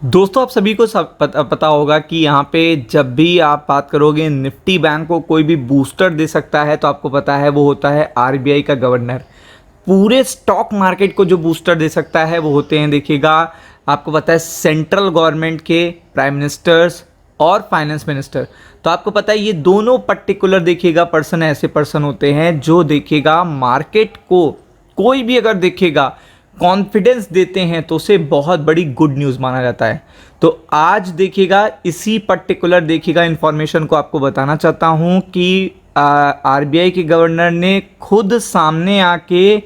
दोस्तों आप सभी को पता होगा कि यहाँ पे जब भी आप बात करोगे निफ्टी बैंक को कोई भी बूस्टर दे सकता है तो आपको पता है वो होता है आरबीआई का गवर्नर। पूरे स्टॉक मार्केट को जो बूस्टर दे सकता है वो होते हैं, देखिएगा आपको पता है सेंट्रल गवर्नमेंट के प्राइम मिनिस्टर्स और फाइनेंस मिनिस्टर। तो आपको पता है ये दोनों पर्टिकुलर देखिएगा पर्सन ऐसे पर्सन होते हैं जो देखिएगा मार्केट को कोई भी अगर देखेगा कॉन्फिडेंस देते हैं तो उसे बहुत बड़ी गुड न्यूज़ माना जाता है। तो आज देखिएगा इसी पर्टिकुलर देखिएगा इन्फॉर्मेशन को आपको बताना चाहता हूं कि आरबीआई के गवर्नर ने खुद सामने आके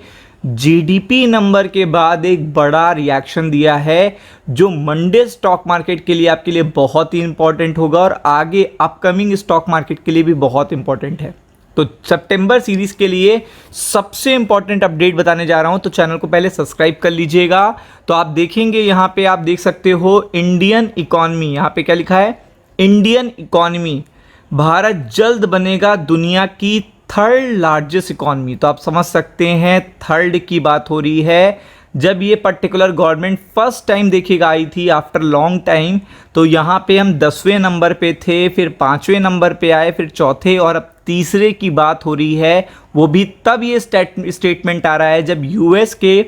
जीडीपी नंबर के बाद एक बड़ा रिएक्शन दिया है जो मंडे स्टॉक मार्केट के लिए आपके लिए बहुत ही इंपॉर्टेंट होगा और आगे अपकमिंग स्टॉक मार्केट के लिए भी बहुत इंपॉर्टेंट है। तो सितंबर सीरीज के लिए सबसे इंपॉर्टेंट अपडेट बताने जा रहा हूं, तो चैनल को पहले सब्सक्राइब कर लीजिएगा। तो आप देखेंगे यहां पे आप देख सकते हो इंडियन इकोनॉमी, यहां पे क्या लिखा है, इंडियन इकोनॉमी, भारत जल्द बनेगा दुनिया की थर्ड लार्जेस्ट इकोनॉमी। तो आप समझ सकते हैं थर्ड की बात हो रही है। जब ये पर्टिकुलर गवर्नमेंट फर्स्ट टाइम देखिएगा आई थी आफ्टर लॉन्ग टाइम, तो यहाँ पे हम 10वें नंबर पे थे, फिर 5वें नंबर पे आए, फिर चौथे और अब तीसरे की बात हो रही है। वो भी तब ये स्टेटमेंट आ रहा है जब यूएस के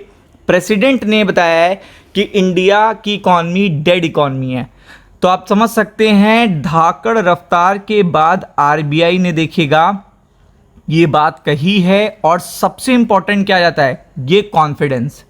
प्रेसिडेंट ने बताया है कि इंडिया की इकॉनमी डेड इकॉनमी है। तो आप समझ सकते हैं धाकड़ रफ्तार के बाद आरबीआई ने देखिएगा ये बात कही है। और सबसे इंपॉर्टेंट क्या जाता है, ये कॉन्फिडेंस।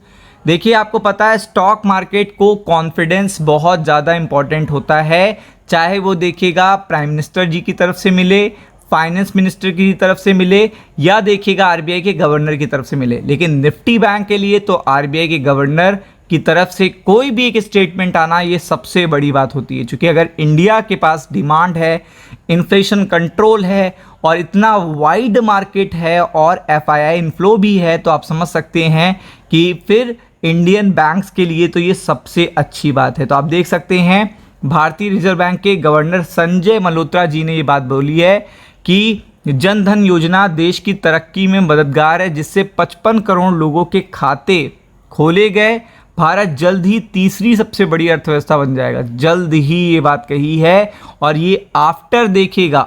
देखिए आपको पता है स्टॉक मार्केट को कॉन्फिडेंस बहुत ज़्यादा इंपॉर्टेंट होता है, चाहे वो देखिएगा प्राइम मिनिस्टर जी की तरफ से मिले, फाइनेंस मिनिस्टर की तरफ से मिले या देखिएगा आरबीआई के गवर्नर की तरफ से मिले। लेकिन निफ्टी बैंक के लिए तो आरबीआई के गवर्नर की तरफ से कोई भी एक स्टेटमेंट आना ये सबसे बड़ी बात होती है, क्योंकि अगर इंडिया के पास डिमांड है, इन्फ्लेशन कंट्रोल है और इतना वाइड मार्केट है और एफआईआई इनफ्लो भी है, तो आप समझ सकते हैं कि फिर इंडियन बैंक्स के लिए तो ये सबसे अच्छी बात है। तो आप देख सकते हैं भारतीय रिजर्व बैंक के गवर्नर संजय मल्होत्रा जी ने ये बात बोली है कि जन धन योजना देश की तरक्की में मददगार है, जिससे 55 करोड़ लोगों के खाते खोले गए। भारत जल्द ही तीसरी सबसे बड़ी अर्थव्यवस्था बन जाएगा, जल्द ही ये बात कही है। और ये आफ्टर देखिएगा,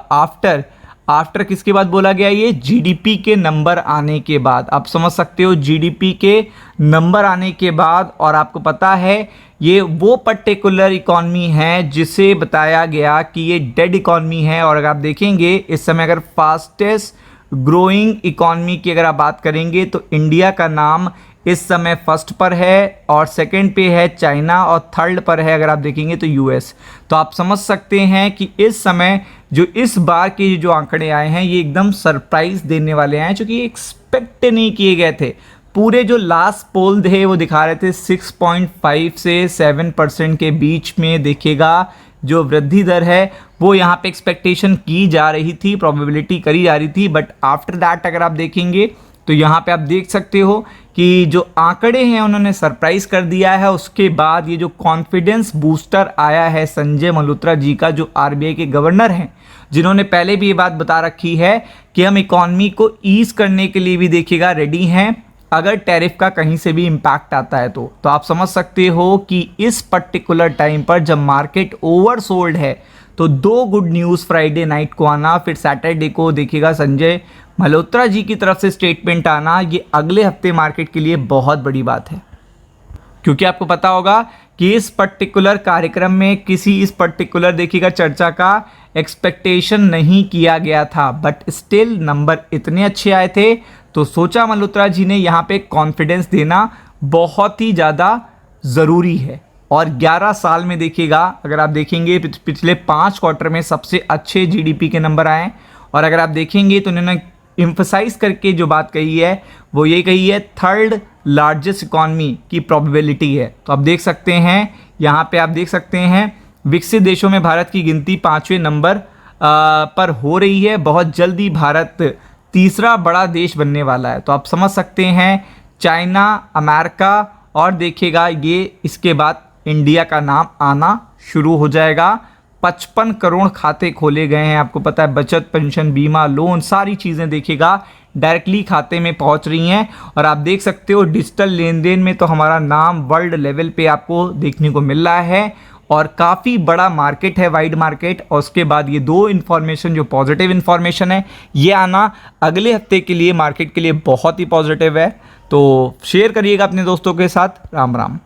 आफ्टर किसके बाद बोला गया, ये जीडीपी के नंबर आने के बाद। आप समझ सकते हो जीडीपी के नंबर आने के बाद। और आपको पता है ये वो पर्टिकुलर इकॉनमी है जिसे बताया गया कि ये डेड इकॉनमी है। और अगर आप देखेंगे इस समय अगर फास्टेस्ट ग्रोइंग इकॉनमी की अगर आप बात करेंगे तो इंडिया का नाम इस समय फर्स्ट पर है और सेकंड पे है चाइना और थर्ड पर है अगर आप देखेंगे तो यूएस। तो आप समझ सकते हैं कि इस समय जो इस बार के जो आंकड़े आए हैं ये एकदम सरप्राइज देने वाले हैं, क्योंकि एक्सपेक्ट नहीं किए गए थे। पूरे जो लास्ट पोल थे वो दिखा रहे थे 6.5 से 7% के बीच में देखिएगा जो वृद्धि दर है वो यहाँ पे एक्सपेक्टेशन की जा रही थी, प्रोबेबिलिटी करी जा रही थी। बट आफ्टर दैट अगर आप देखेंगे तो यहाँ पे आप देख सकते हो कि जो आंकड़े हैं उन्होंने सरप्राइज कर दिया है। उसके बाद ये जो कॉन्फिडेंस बूस्टर आया है संजय मल्होत्रा जी का, जो आरबीआई के गवर्नर हैं, जिन्होंने पहले भी ये बात बता रखी है कि हम इकॉनमी को ईज करने के लिए भी देखिएगा रेडी हैं अगर टैरिफ का कहीं से भी इम्पैक्ट आता है तो आप समझ सकते हो कि इस पर्टिकुलर टाइम पर जब मार्केट ओवरसोल्ड है तो दो गुड न्यूज़ फ्राइडे नाइट को आना, फिर सैटरडे को देखिएगा संजय मल्होत्रा जी की तरफ से स्टेटमेंट आना, ये अगले हफ्ते मार्केट के लिए बहुत बड़ी बात है। क्योंकि आपको पता होगा कि इस पर्टिकुलर कार्यक्रम में किसी इस पर्टिकुलर देखिएगा चर्चा का एक्सपेक्टेशन नहीं किया गया था, बट स्टिल नंबर इतने अच्छे आए थे तो सोचा मल्होत्रा जी ने यहाँ पे कॉन्फिडेंस देना बहुत ही ज़्यादा ज़रूरी है। और 11 साल में देखिएगा अगर आप देखेंगे पिछले 5 क्वार्टर में सबसे अच्छे जीडीपी के नंबर आए। और अगर आप देखेंगे तो उन्होंने एम्फसाइज करके जो बात कही है वो ये कही है थर्ड लार्जेस्ट इकॉनमी की प्रोबेबिलिटी है। तो आप देख सकते हैं यहाँ पे आप देख सकते हैं विकसित देशों में भारत की गिनती 5वें नंबर पर हो रही है। बहुत जल्दी भारत तीसरा बड़ा देश बनने वाला है। तो आप समझ सकते हैं चाइना, अमेरिका और देखिएगा ये इसके बाद इंडिया का नाम आना शुरू हो जाएगा। 55 करोड़ खाते खोले गए हैं, आपको पता है बचत, पेंशन, बीमा, लोन, सारी चीज़ें देखिएगा डायरेक्टली खाते में पहुंच रही हैं। और आप देख सकते हो डिजिटल लेन देन में तो हमारा नाम वर्ल्ड लेवल पे आपको देखने को मिल रहा है। और काफ़ी बड़ा मार्केट है, वाइड मार्केट। और उसके बाद ये दो इन्फॉर्मेशन जो पॉजिटिव इन्फॉर्मेशन है, ये आना अगले हफ्ते के लिए मार्केट के लिए बहुत ही पॉजिटिव है। तो शेयर करिएगा अपने दोस्तों के साथ। राम राम।